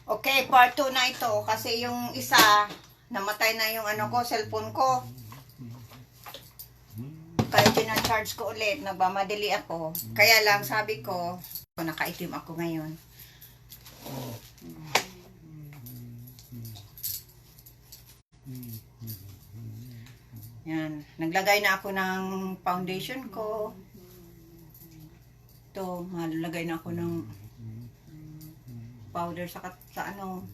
Okay, part 2 na ito kasi yung isa namatay na yung ano ko, cellphone ko. Kaya tina-charge ko ulit, nagmamadali ako. Kaya lang sabi ko, nakaitim ako ngayon. Yan, naglagay na ako ng foundation ko. Ito, malagay na ako ng powder sa ano.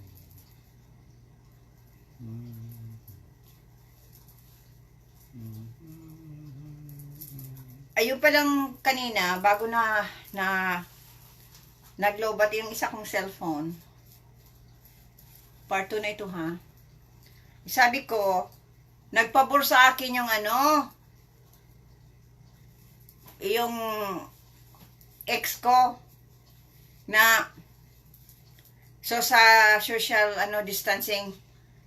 Ayun pa lang kanina, bago na naglobat yung isa kong cellphone. Part 2 na ito ha. Sabi ko, nagpabor sa akin yung ano, yung ex ko na so sa social distancing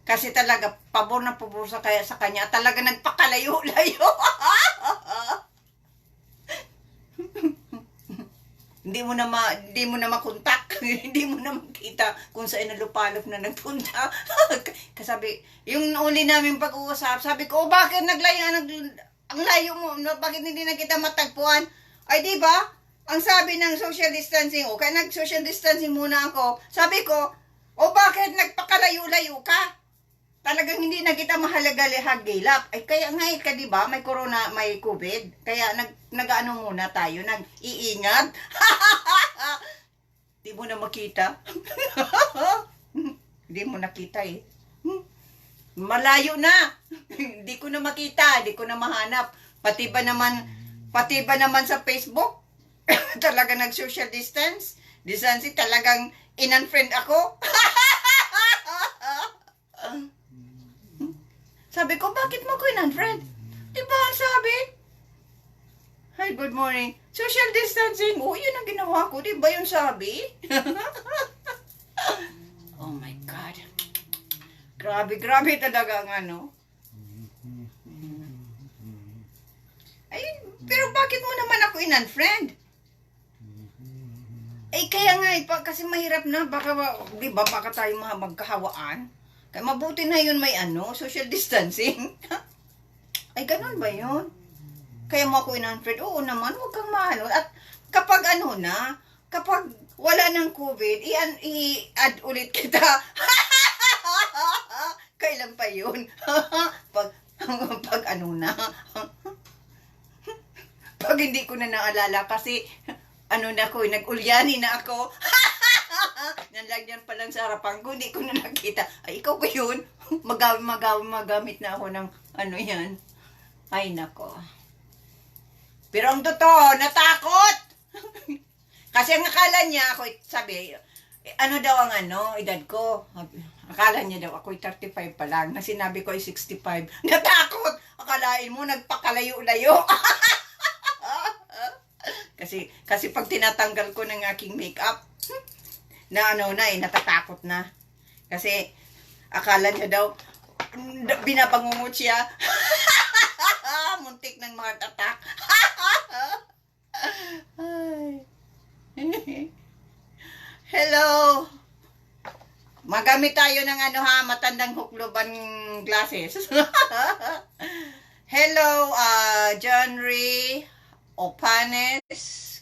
kasi talaga pabor na pabor sa kanya, talaga nagpakalayo-layo. Hindi mo na makontak, hindi mo na makita kung saan nalupalop na nagpunta. Kasabi, yung uli namin pag-uusap, sabi ko, bakit ang layo mo, bakit hindi na kita matagpuan? Ay, di ba? Ang sabi ng social distancing, kaya nag-social distancing muna ako. Sabi ko, bakit nagpakalayo-layo ka? Talagang hindi na kita mahalaga-hagilap. Ay, kaya nga ka, di ba? May corona, may COVID. Kaya nag-ano muna tayo, nag-iingat. Di mo na makita. Hindi mo nakita eh. Malayo na. Hindi ko na makita, hindi ko na mahanap. Pati ba naman sa Facebook? Talaga nag-social distancing, talagang in-unfriend ako. Sabi ko, bakit mo ko in-unfriend? Diba ang sabi? Hi, good morning. Social distancing. Yun ang ginawa ko. Diba yung sabi? Oh my God. Grabe talaga ang ano. Ay, pero bakit mo naman ako in-unfriend? Kaya nga, kasi mahirap na. Diba, baka tayo magkahawaan. Kaya mabuti na yun may social distancing. Ay, ganun ba yun? Kaya mo ako in-unfriend? Oo naman, huwag kang maano. At kapag kapag wala ng COVID, i-add ulit kita. Kailan pa yun? pag na. Pag hindi ko na naalala kasi nag-ulyani na ako. Nalagyan pa lang sa harapan ko, hindi ko na nakita. Ay, ikaw ba yun? Magamit na ako ng yan. Ay, nako. Pero ang totoo, natakot! Kasi ang akala niya, sabi, daw ang edad ko. Akala niya daw, ako'y 35 pa lang. Na sinabi ko ay 65. Natakot! Akalain mo, nagpakalayo-layo. Kasi pag tinatanggal ko ng aking makeup, natatakot na. Kasi, akala niya daw, binabangungot siya. Muntik ng mga tatak. Hello! Magamit tayo ng matandang hukloban glasses. Hello, John Ray Opanes.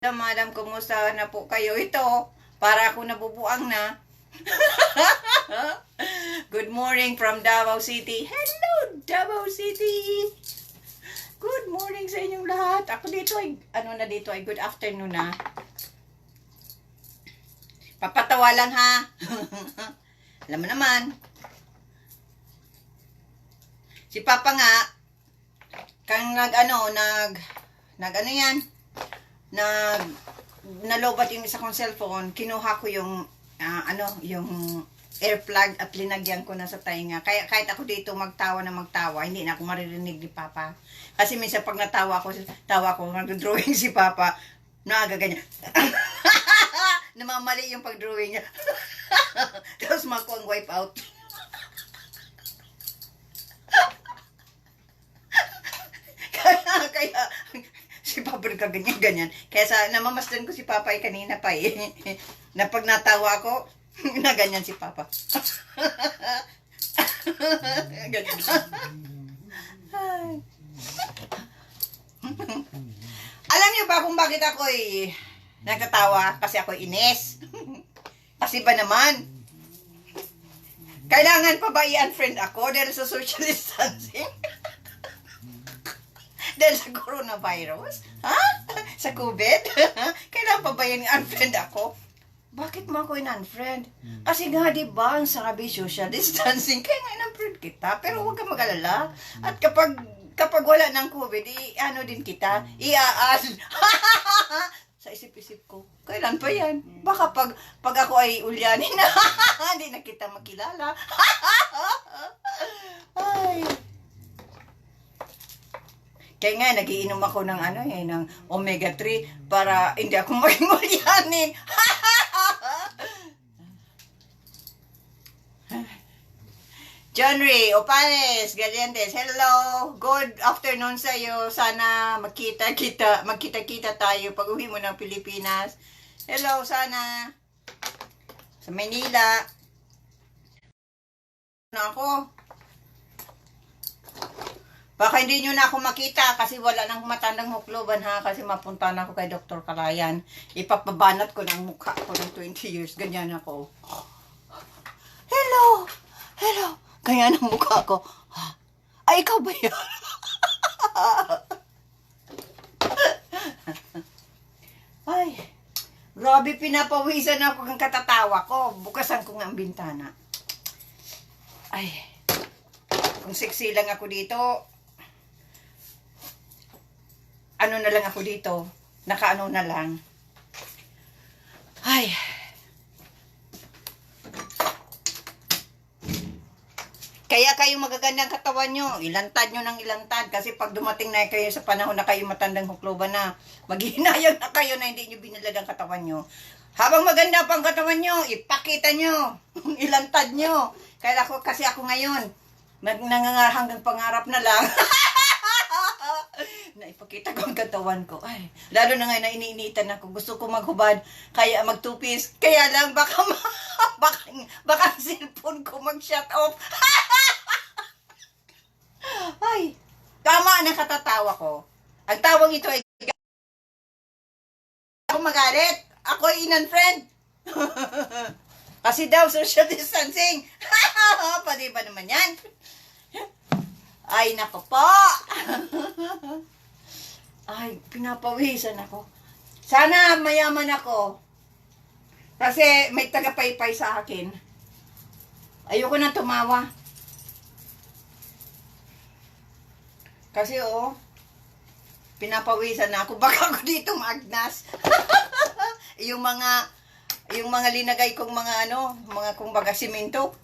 Madam, kumusta na po kayo? Ito, para ako nabubuang na. Good morning from Davao City. Hello, Davao City! Good morning sa inyong lahat. Ako dito ay, good afternoon na. Papatawa lang ha. Alam mo naman. Si Papa nga, kang nalobat yung isa kong cellphone, kinuha ko yung yung air plug at linagyan ko na sa tainga. Kaya kahit ako dito magtawa, hindi na ako maririnig ni Papa. Kasi minsan pag tawa ko, nag-drawing si Papa, nagaganyan. Namamali yung pag-drawing niya. Tapos mako ang wipe out. kaya Si Papa nagkaganyan-ganyan. Kaya namamasdan ko si Papa kanina pa eh. Na pag natawa ko, na ganyan si Papa. Ganyan. Alam niyo ba kung bakit ako nagtatawa? Kasi ako inis. Kasi ba naman, kailangan pa ba i-unfriend ako dahil sa social distancing? Dahil sa coronavirus? Ha? Sa COVID? Kailangan pa ba yan i-unfriend ako? Bakit mo ako in-unfriend? Kasi nga, di ba, ang sabi social distancing, kaya nga in-unfriend kita. Pero huwag kang mag-alala. At kapag wala ng COVID, ano din kita, i-add. Sa isip-isip ko, kailan pa yan? Baka pag ako ay ulyanin na, hindi na kita makilala. Ay. Kaya nga, nagiinom ako ng ng omega-3 para hindi ako maging ulyanin. John Ray Opanes Galiantes, hello. Good afternoon sa iyo. Sana magkita-kita tayo pag uwi mo ng Pilipinas. Hello, sana sa Manila. Na ako. Baka hindi nyo na ako makita kasi wala nang matandang hukloban ha, kasi mapunta na ako kay Dr. Kalayan. Ipapabanat ko ng mukha ko ng 20 years. Ganyan ako. Hello! Hello! Kaya ng mukha ko. Ay, ikaw ba yan? Ay, grabe, pinapawisan ako ng katatawa ko. Bukasan ko nga ang bintana. Ay, kung sexy lang ako dito, ano na lang ako dito, nakaano na lang. Ay. Kaya kayo magagandang katawan nyo, ilantad nyo ng ilantad. Kasi pag dumating na kayo sa panahon na kayo matandang hukloban na, maghihinayang na kayo na hindi nyo binalad ang katawan nyo. Habang maganda pang katawan nyo, ipakita nyo, ilantad nyo. Kaya kasi ako ngayon, hanggang pangarap na lang. Naipakita ko ang katawan ko. Ay, lalo na ngayon na iniinitan ako. Gusto ko maghubad, kaya magtupis. Kaya lang baka ang cellphone ko mag-shut off. Ay, tama na katatawa ko. Ang tawang ito ay ako magalit. Ako ay in-unfriend. Kasi daw social distancing. Pwede ba naman yan? Ay, nako po. Ay, pinapawisan ako. Sana mayaman ako. Kasi may tagapaypay sa akin. Ayoko na tumawa. Kasi pinapawisan na ako. Baka ako dito maagnas. yung mga linagay kong mga kumbaga simento.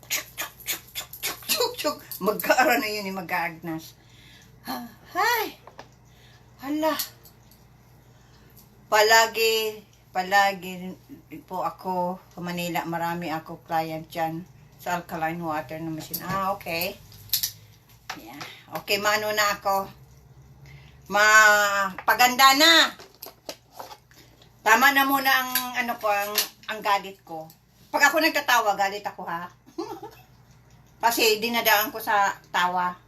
Magkaara na yun mag-aagnas. Ay! Hala. Palagi po ako sa Manila. Marami ako client dyan sa alkaline water na machine. Okay. Yeah. Okay, mano na ako. Paganda na. Tama na muna ang galit ko. Pag ako nagtatawa, galit ako ha. Kasi dinadaan ko sa tawa.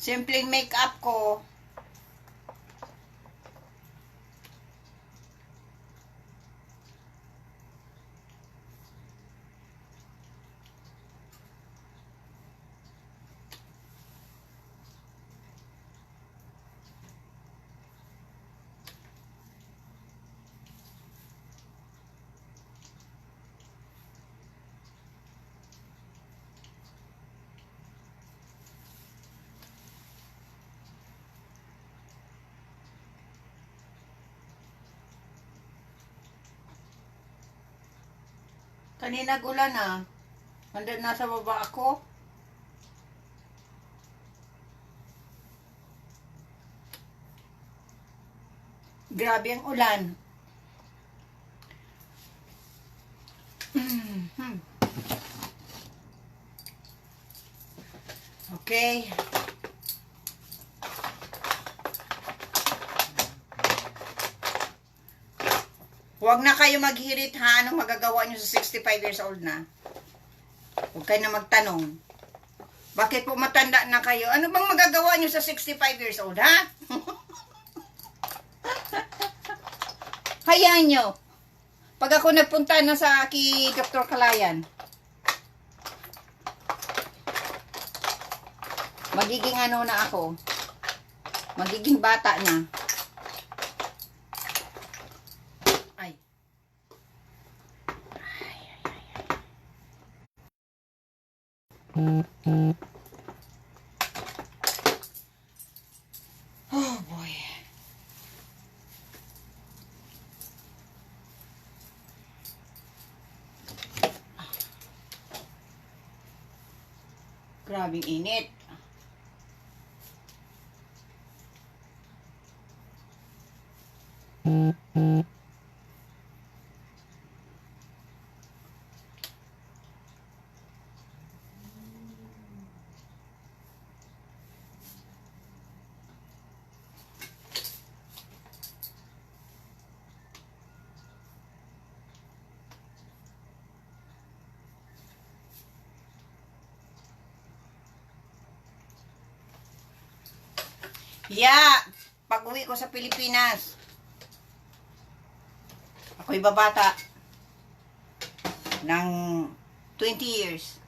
Simpleng make-up ko. Kanina ulan ah. Nandun nasa baba ako. Grabe ang ulan. Okay. Huwag na kayo maghirit ha. Anong magagawa nyo sa 65 years old na? Huwag kayo na magtanong. Bakit po matanda na kayo? Ano bang magagawa nyo sa 65 years old ha? Hayaan nyo. Pag ako nagpunta na sa Dr. Kalayan, magiging ano na ako. Magiging bata na. Ay. Oh boy. Grabing init. Yeah, pag-uwi ko sa Pilipinas, ako'y babata ng 20 years.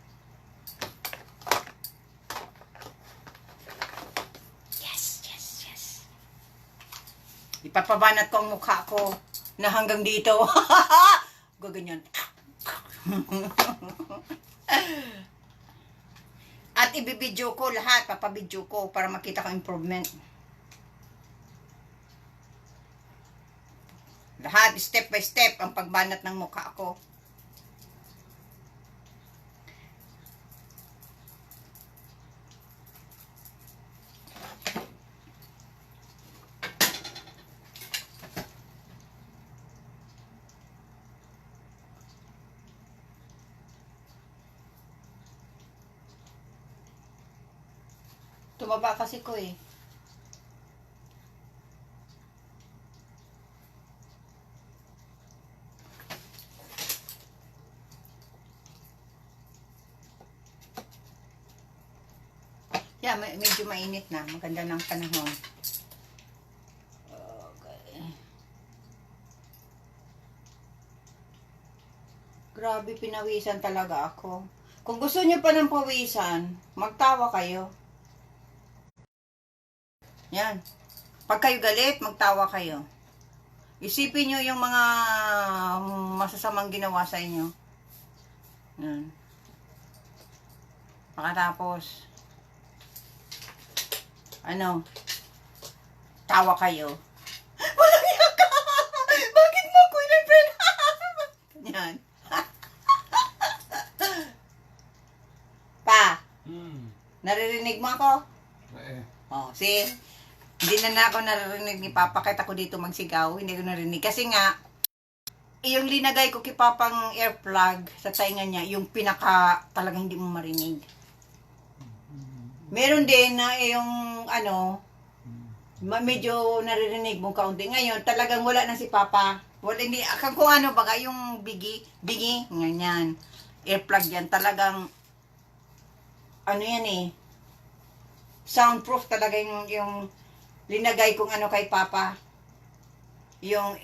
Yes, yes, yes. Ipapabanat ko ang mukha ko na hanggang dito. Gaganyan. At ibibidyo ko lahat, papabidyo ko para makita ko improvement. Lahat, step by step, ang pagbanat ng mukha ko. Tumaba kasi ko eh. Yeah, medyo mainit na. Maganda ng panahon. Okay. Grabe, pinawisan talaga ako. Kung gusto niyo pa ng pawisan, magtawa kayo. Yan. Pag kayo galit, magtawa kayo. Isipin nyo yung mga masasamang ginawa sa inyo. Yan. Pagkatapos, tawa kayo. Walang iya ka! Bakit mo ako inipin? Yan. Pa, naririnig mo ako? Oh, see? Hindi na ako naririnig ni Papa kahit ako dito magsigaw. Hindi ko narinig. Kasi nga, yung linagay ko kay Papang air plug sa tainga niya, yung pinaka talagang hindi mo marinig. Meron din na yung medyo naririnig mo kaunti. Ngayon, talagang wala na si Papa. Wala, hindi, kung ano baga, yung bigi, ganyan. Air plug yan. Talagang, yan eh. Soundproof talaga yung linagay kong kay Papa. Yung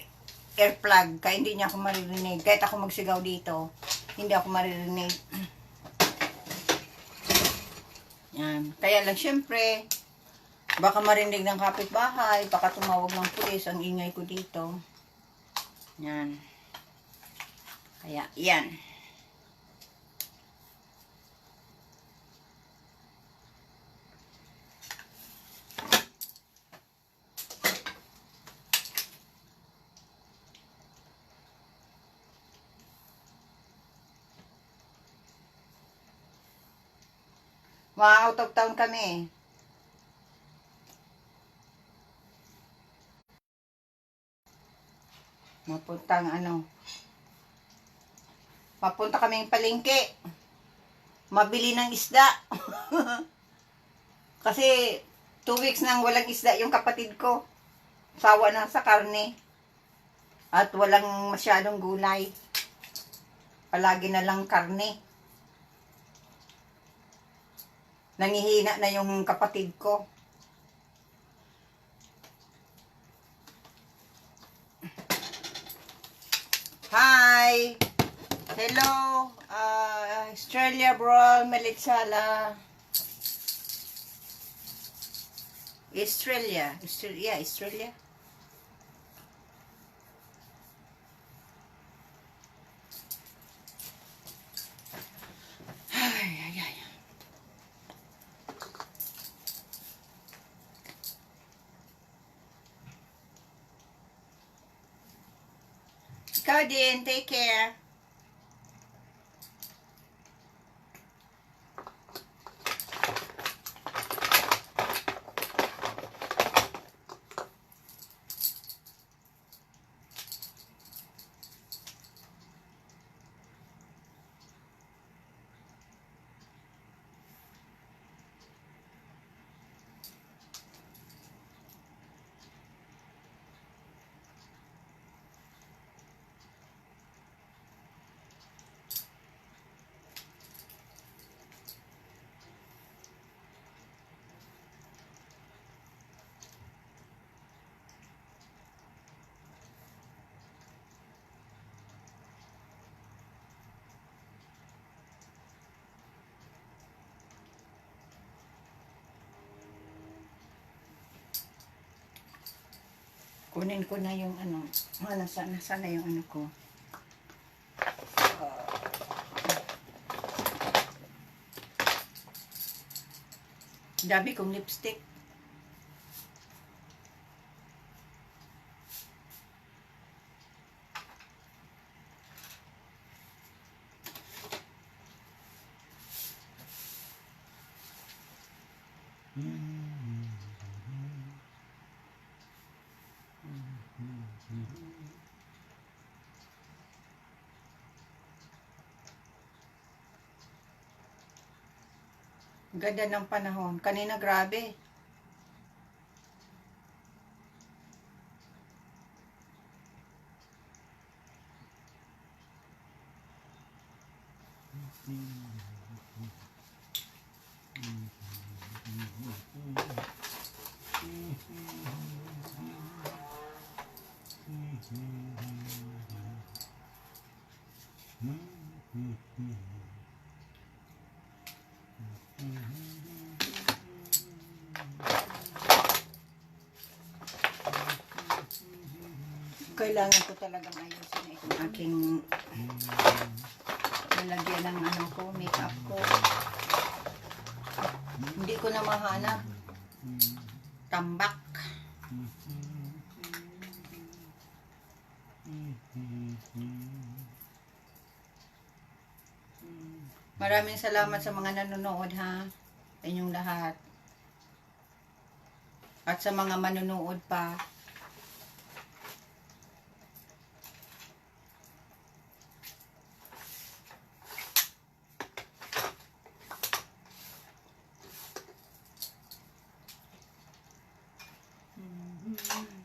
air plug. Kaya hindi niya ako maririnig. Kahit ako magsigaw dito, hindi ako maririnig. Yan. Kaya lang, syempre, baka marinig ng kapitbahay, baka tumawag ng pulis, ang ingay ko dito. Yan. Kaya, yan. Ma-out of town kami. Mapuntang Mapunta kaming palengke. Mabili ng isda. Kasi 2 weeks nang walang isda yung kapatid ko. Sawa na sa karne. At walang masyadong gulay. Palagi na lang karne. Nangihina na yung kapatid ko. Hi! Hello! Australia bro, Melitsala. Australia. Australia. Ay. Ikaw din, take care. Kunin ko na yung nasaan na yung ko. Dami kong lipstick. Ganda ng panahon. Kanina grabe. Kailangan ko talagang ayusin itong aking lalagyan ng makeup ko. Hindi ko na mahanap. Tambak. Maraming salamat sa mga nanonood ha. Sa inyong lahat. At sa mga manonood pa.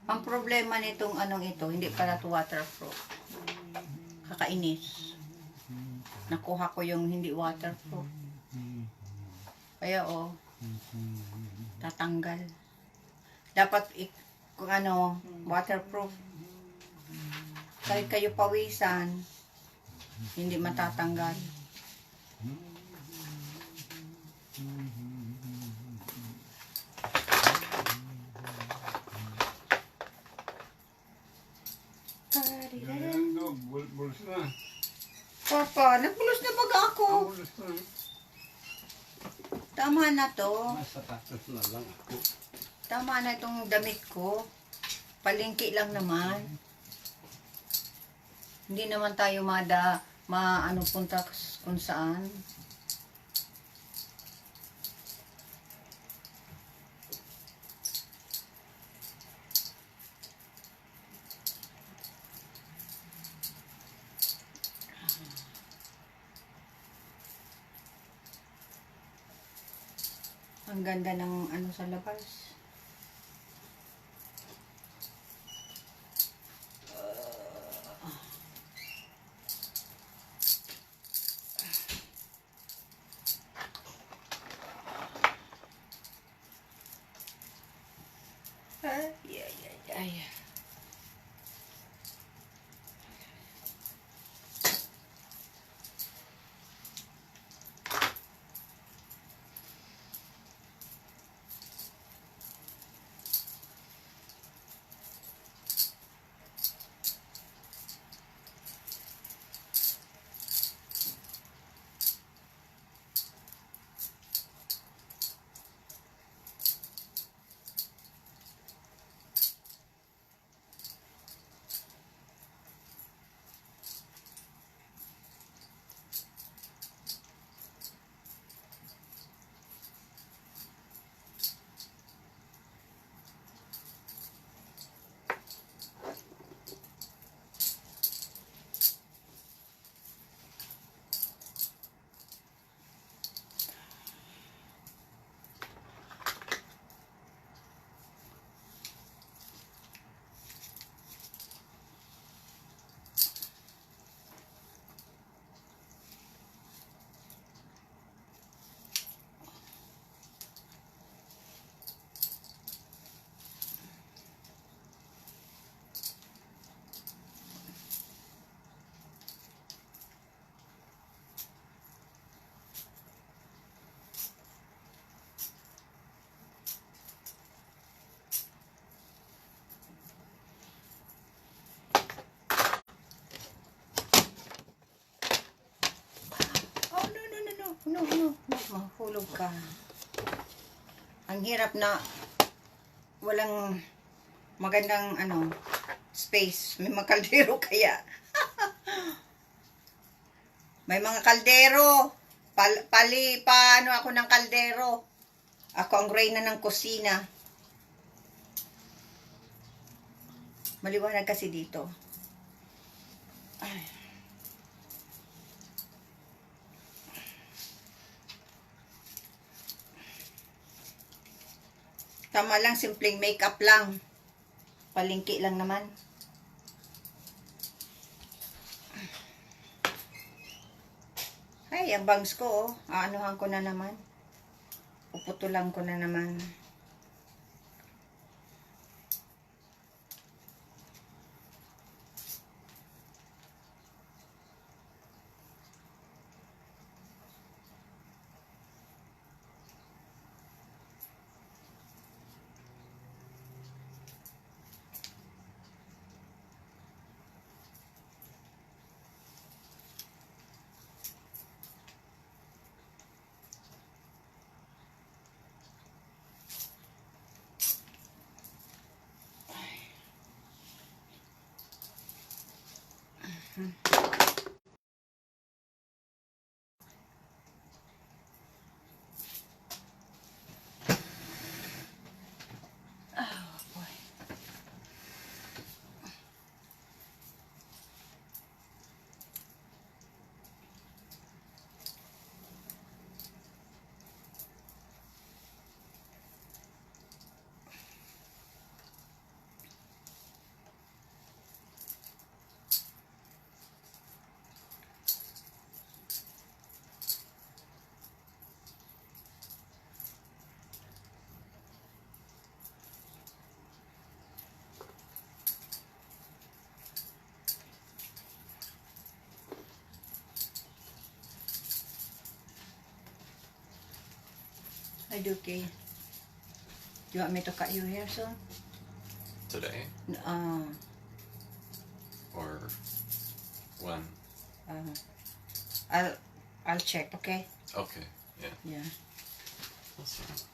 Ang problema nitong ito, hindi pala to waterproof. Kakainis. Nakuha ko yung hindi waterproof. Kaya tatanggal. Dapat kung waterproof. Kahit kayo pawisan, hindi matatanggal. Bulos na. Papa, nagbulos na baga ako. Bulos na. Tama na to. Masapatos na lang ako. Tama na itong damit ko. Palengke lang naman. Hindi naman tayo punta kung saan. Ang ganda ng ano sa labas. Ay, ay, ay, ay. Oh, no, no, no, no. No, no. Mahulog ka. Ang hirap na walang magandang ano space. May mga kaldero kaya. May mga kaldero. Paano ako ng kaldero. Ako ang reyna ng kusina. Maliwanag kasi dito. Ay. Tama lang, simpleng makeup lang. Palingki lang naman. Ay, ang bangs ko, oh. Aanuhan ko na naman. Puputulan ko na naman. I do, okay. You want me to cut your hair soon? Today or when? I'll check, okay? Okay, yeah. Yeah. That's fine.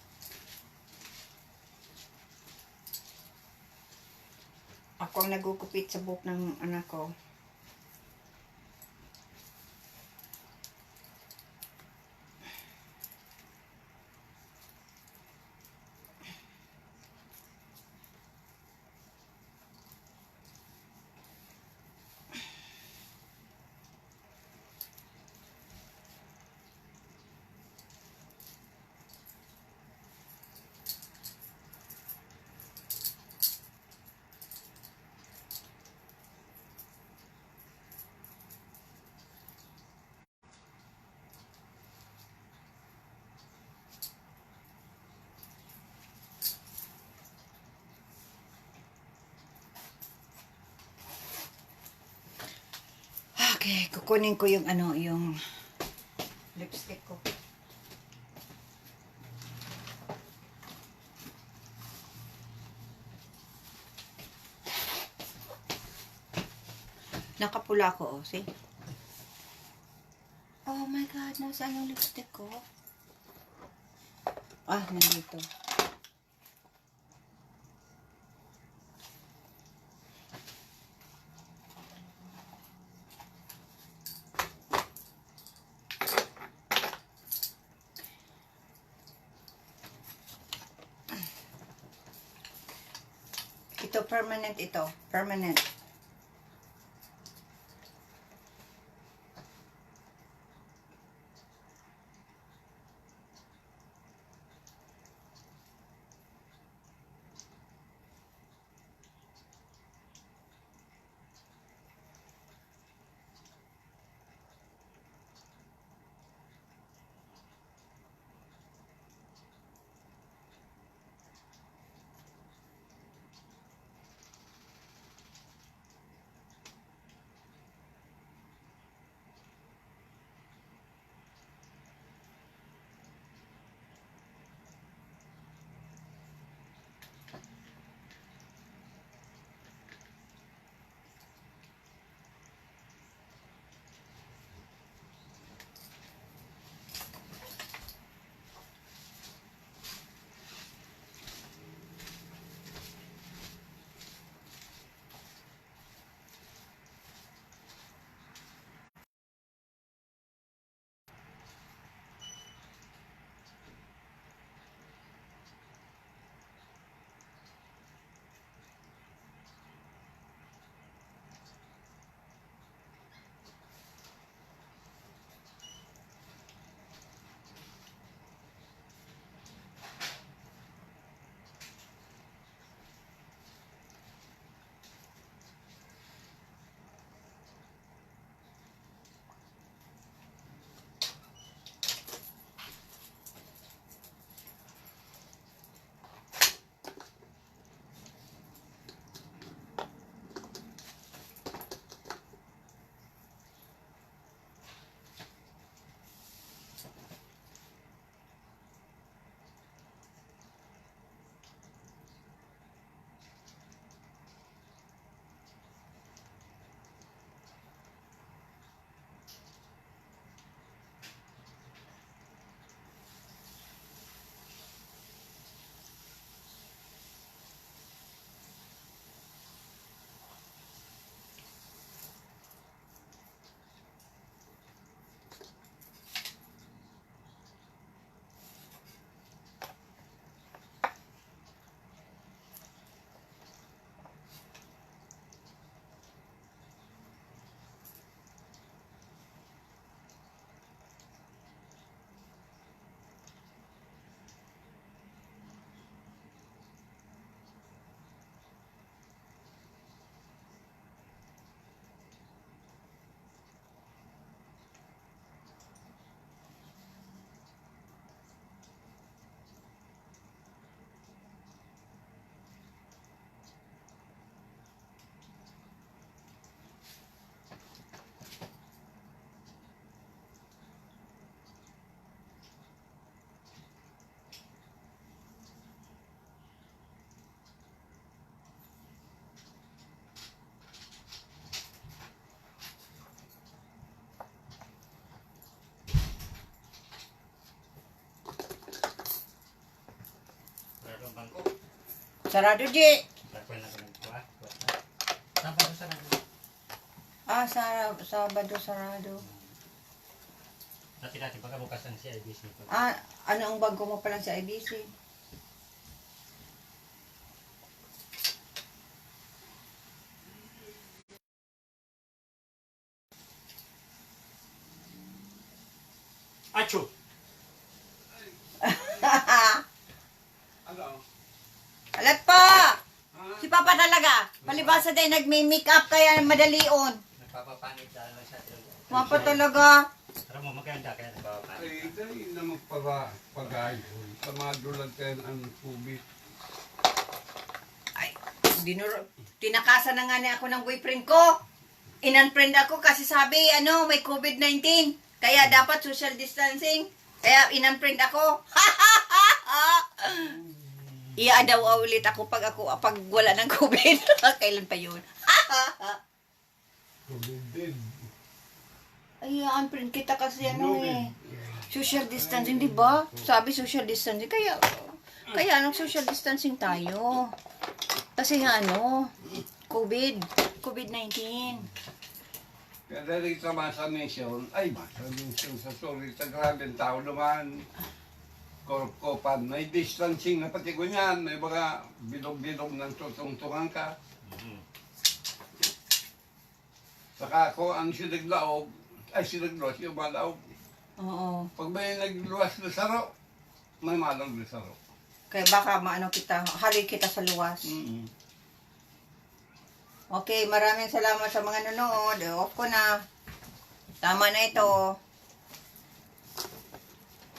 Ako ang nagugupit sa buhok ng anak ko. Okay, kukunin ko yung ano, yung lipstick ko. Nakapula ko, oh, see? Oh my God, nasaan yung lipstick ko? Ah, nandito. Ito, permanent ito. Permanent. Sarado, G. Ah, Sabado, sarado. Dati-dati baka bukasan si IBC ko. Ah, ano ang bago mo pa lang sa IBC? Acho! Ano? Alat pa! Si Papa talaga. Palibasa din, nagme-makeup kaya madalion. Nagpapapanit dahil lang siya. Papa talaga. Pero mo maganda kaya nagpapapanit. Ay, dahil na magpagayon. Tamadulag kayo ang tubig. Ay, tinakasan na nga niya ako ng boyfriend ko. In-unfriend ako kasi sabi, may COVID-19. Kaya dapat social distancing. Kaya in-unfriend ako. Ia-adaw ulit ako pag wala ng COVID. Kailan pa yun? COVID din. Ay, unfriend kita kasi social distancing, di ba? Sabi social distancing. Kaya social distancing tayo. Kasi COVID-19. Kaya dahil sa masa mission, sa sorry, sa grabing tao naman, korp-kopan, may distancing na pati ko niyan, may mga bilog-bilog ng tutungtungan ka. Saka ako ang sinaglaog, sinagluwas yung malaog. Oo. Pag may nagluwas na saro, may malang na saro. Kaya baka hali kita sa luwas. Okay, maraming salamat sa mga nanonood. Off ko na. Tama na ito.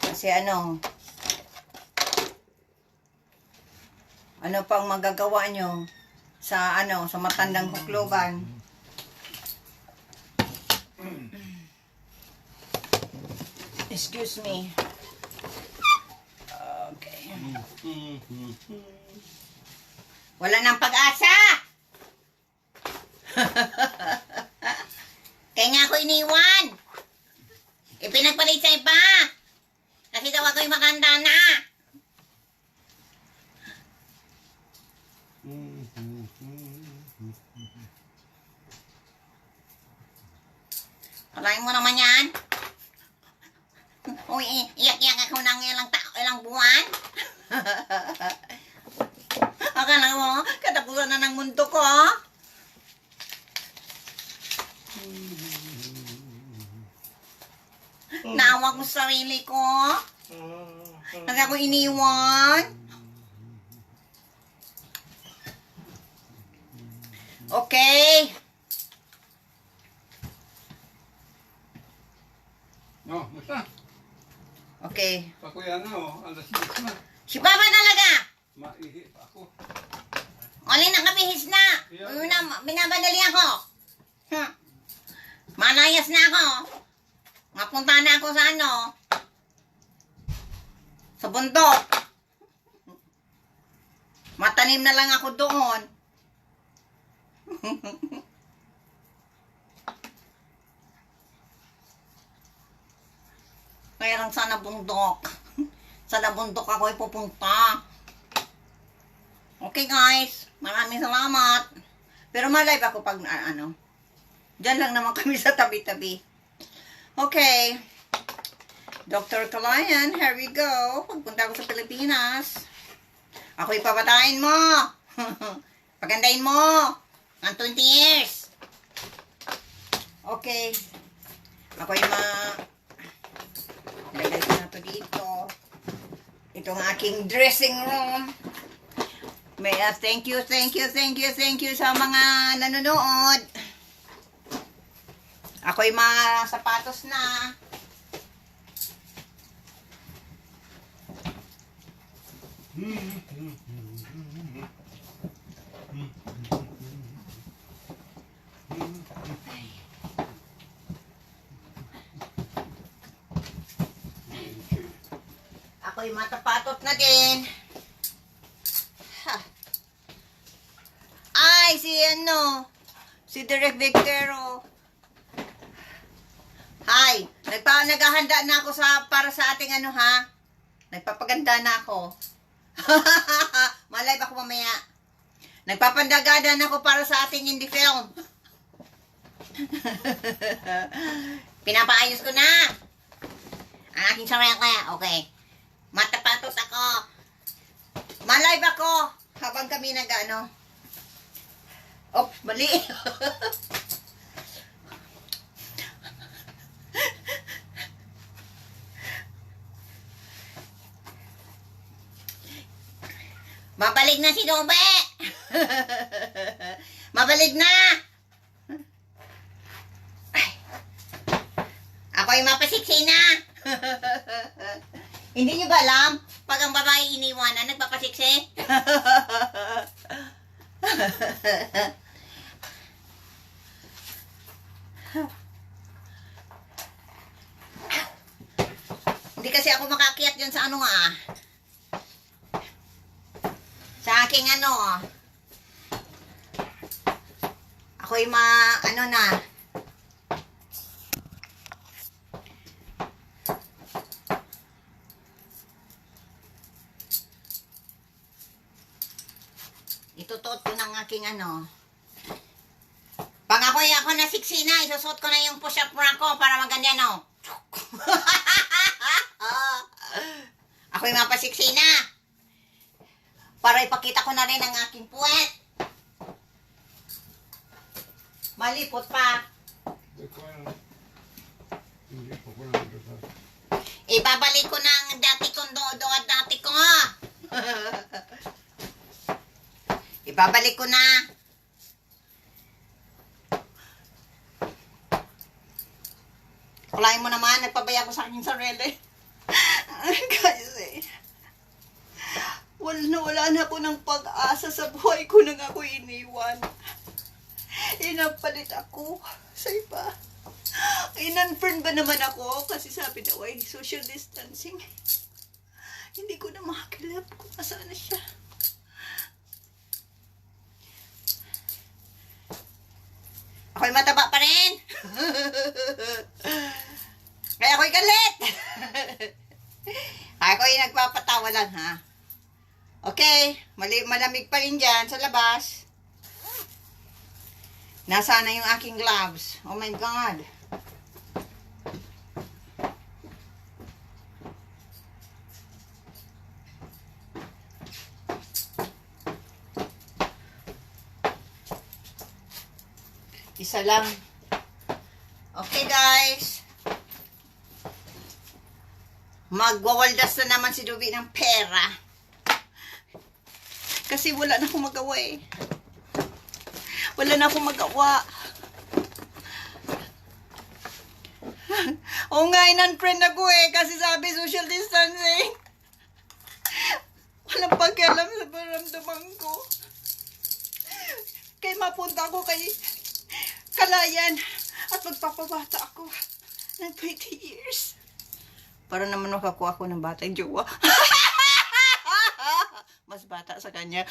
Kasi ano pang magagawa nyo sa sa matandang hukluban. Excuse me. Okay. Wala nang pag-asa! Kaya nga ako iniwan. Ipinagpalit sa iba. Kasi daw ako'y maganda na. Kalahin mo naman yan. Uy, iyak-iyak ako ng ilang buwan. Akala mo, katapusan na ng mundo ko. Naawa ko sa sarili ko. Kasi ako iniwan. Okay. No, basta. Okay. Pakuya na alas 10 na. Si Papa talaga. Maihi pa ako. Oli na kabihis na. Uy na, binabadali ako. Malayas na ako. Mapunta na ako sa sa bundok. Matanim na lang ako doon. Kaya lang sana bundok. Sana bundok ako ipupunta. Okay guys, maraming salamat. Pero ma-live ako pag Diyan lang naman kami sa tabi-tabi. Okay. Dr. Kalayan, here we go. Pagpunta ko sa Pilipinas. Ako ipapatayin mo. Pagandahin mo. Ng 20 years. Okay. Ako lagay ko na to dito. Ito ang aking dressing room. Thank you sa mga nanonood. Ako'y mga sapatos na. Ako'y matapatot na din. Ha. Ay, si Direk Victero. Hi, naghahanda na ako para sa ating Nagpapaganda na ako. Malay ako mamaya. Nagpapandagada na ako para sa ating indie film. Pinapaayos ko na. Ang aking sarili. Okay. Matapatos ako. Malive ako. Habang kami Oops, mali. Mabalik na si Dobe. Mabalik na. Ako'y mapasiksi na. Hindi niyo ba alam? Pag ang babae iniwanan, nagpapasiksi? Hindi kasi ako makakyat dyan sa ano nga ah. Sa aking ano ah. Ako'y ano na. Itutuot ko ng aking ano. Pag ako na siksina, isusot ko na yung push-up bra ko para maganda no. Ako'y mapasiksina. Para ipakita ko na rin ang aking puwet. Malipot pa. Ibabalik ko na ang dati kong dodo at dati ko nga. Ibabalik ko na. Kulain mo naman, nagpabaya ko sa aking sarili. Kasi, wala na ako ng pag-asa sa buhay ko nang ako iniwan. Inapalit ako sa iba. In-unfriend ba naman ako? Kasi sabi daw ay social distancing. Hindi ko na makakilap kung asaan na siya. Ako'y mataba pa rin. Kaya ako'y galit. Ako'y nagpapatawa lang ha. Okay, malamig pa rin dyan sa labas. Nasaan na yung aking gloves? Oh my God. Isa lang. Okay guys. Magwawaldas na naman si Dubi ng pera. Kasi wala na akong magawa eh. Wala na akong magawa. Oo nga, in-unfriend ako eh. Kasi sabi social distancing. Walang pakialam sa paramdaman ko. Kaya mapunta ako kay Kalayan at magpapabata ako ng 20 years. Para naman makakuha ko ng batang jowa. Mas bata sa kanya.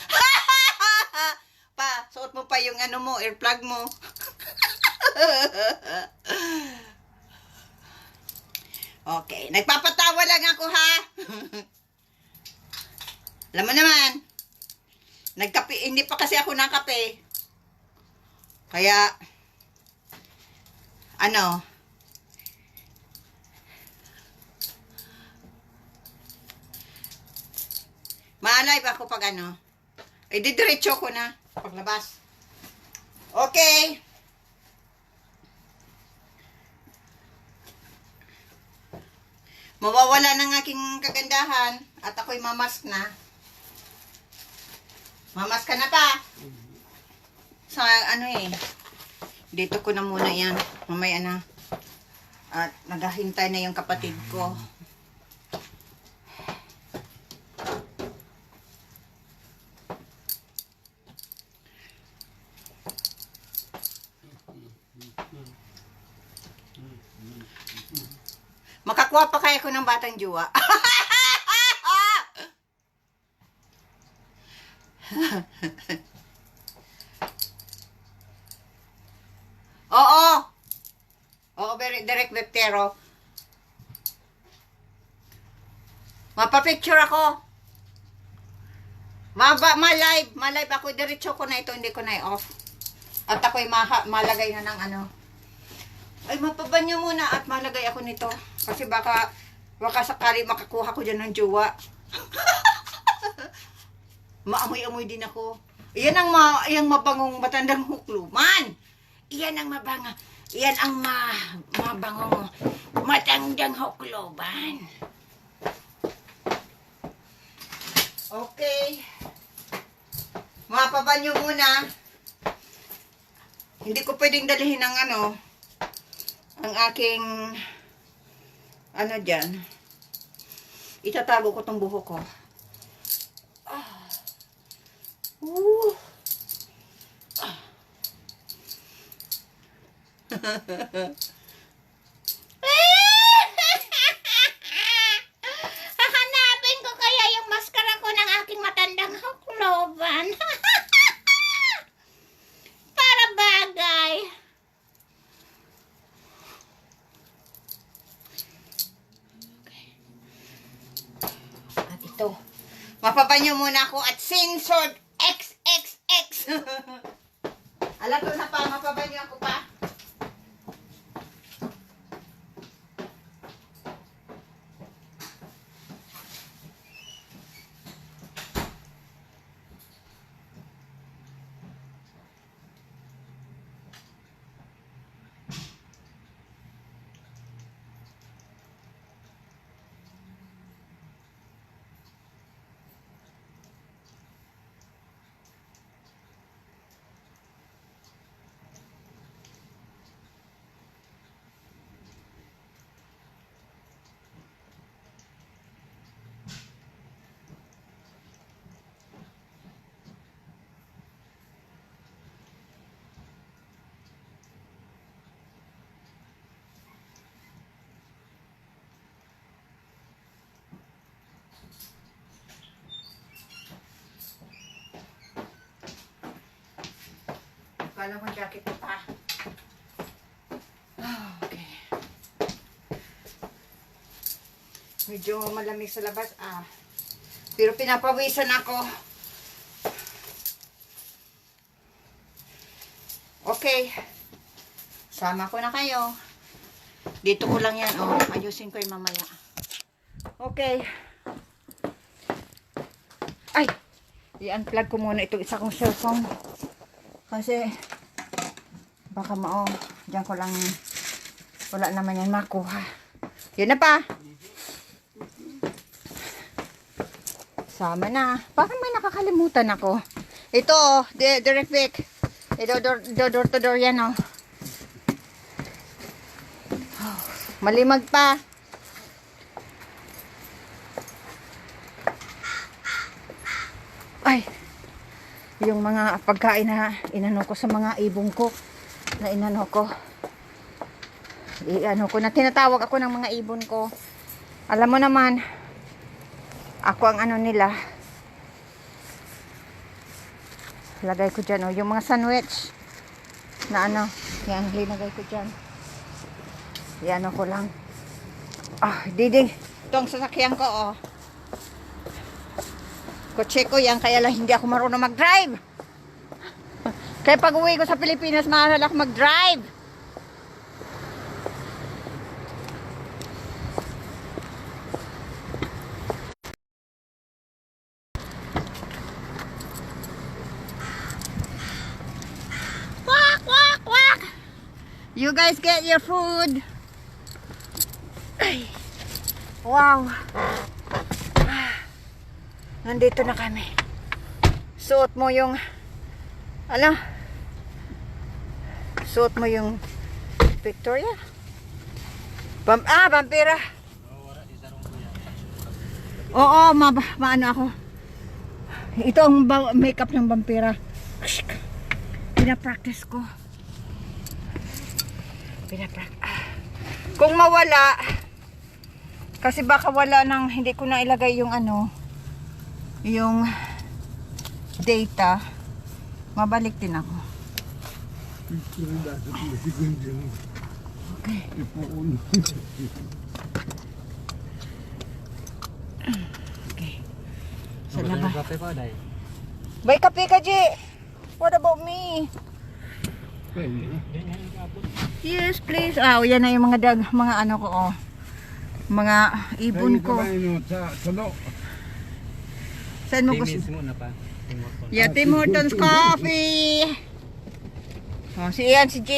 Pa, suot mo pa yung ano mo, earplug mo. Okay, nagpapatawa lang ako ha. Alam mo naman, hindi pa kasi ako nakape. Kaya, ano, maalay ba ako pag ano? Ay, didiretso ko na paglabas. Okay. Mawawala ng aking kagandahan at ako'y mamask na. Mamask ka na pa. Sa ano eh. Dito ko na muna yan. Mamaya na. At naghahintay na yung kapatid ko. Makakuha pa kaya ko ng batang jowa. Oo. Oo, direct Vectero. Mapapicture ako. Ma-live ako. Diretso ko na ito, hindi ko na i-off. At ako'y malagay na ng ano. Ay, mapabanyo muna at malagay ako nito. Kasi baka sakali makakuha ko dyan ng jowa. Maamoy-amoy din ako. Iyan ang mabangong matandang hukluman. Iyan ang mabangong matandang hukluban. Okay. Mapabanyo muna. Hindi ko pwedeng dalhin ng ano, ang aking ano dyan. Itatago ko tong buhok ko. Hahanapin ko kaya yung maskara ko ng aking matandang hakloban. Para bagay. At ito, mapapanyo muna ako at censored XXX. Alam ko na pa, mapapanyo ako pa. Kala mo jacket ko pa. Okay. Medyo malamig sa labas. Pero pinapawisan ako. Okay. Sama ko na kayo. Dito ko lang yan. Ayusin ko yung mamaya. Okay. Ay! I-unplug ko muna itong isa kong cellphone. Kasi, baka diyan ko lang, wala naman yan makuha. Yun na pa. Sama na. Parang may nakakalimutan ako. Ito, direct pick. Ito, door to door yan, malimag pa. Ay! Yung mga pagkain na inano ko sa mga ibong ko, na inano ko, na tinatawag ako ng mga ibon ko. Alam mo naman, ako ang ano nila. Lagay ko dyan, yung mga sandwich na yan, linagay ko dyan. Yan ko lang. Didi, itong sasakyan ko, kotse ko yan, kaya lang hindi ako marunong mag-drive. Kaya pag uwi ko sa Pilipinas, mahal ako mag-drive. Quack, quack, quack. You guys get your food. Ay. Wow. Nandito na kami. Suot mo yung suot mo yung Victoria. Vampira. Oo, maano ako. Ito ang makeup ng vampira. Pinapractice ko. Kung mawala, kasi baka wala nang hindi ko na ilagay yung yung data, mabalik din ako. Okay. Okay. Sa labas. Kape pa, Day. Bay, kape ka, G. What about me? Yes, please. Yan na yung mga ano ko, mga ibon ko. Saan mo gusto? Muna pa. Yeah, Tim Hortons coffee. Si Ian, si G.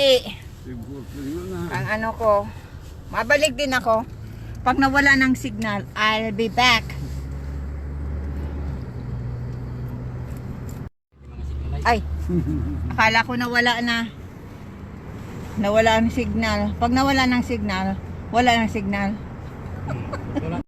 Ang ano ko. Mabalik din ako. Pag nawala ng signal, I'll be back. Ay. Akala ko nawala na. Nawala ng signal. Pag nawala ng signal, wala ng signal.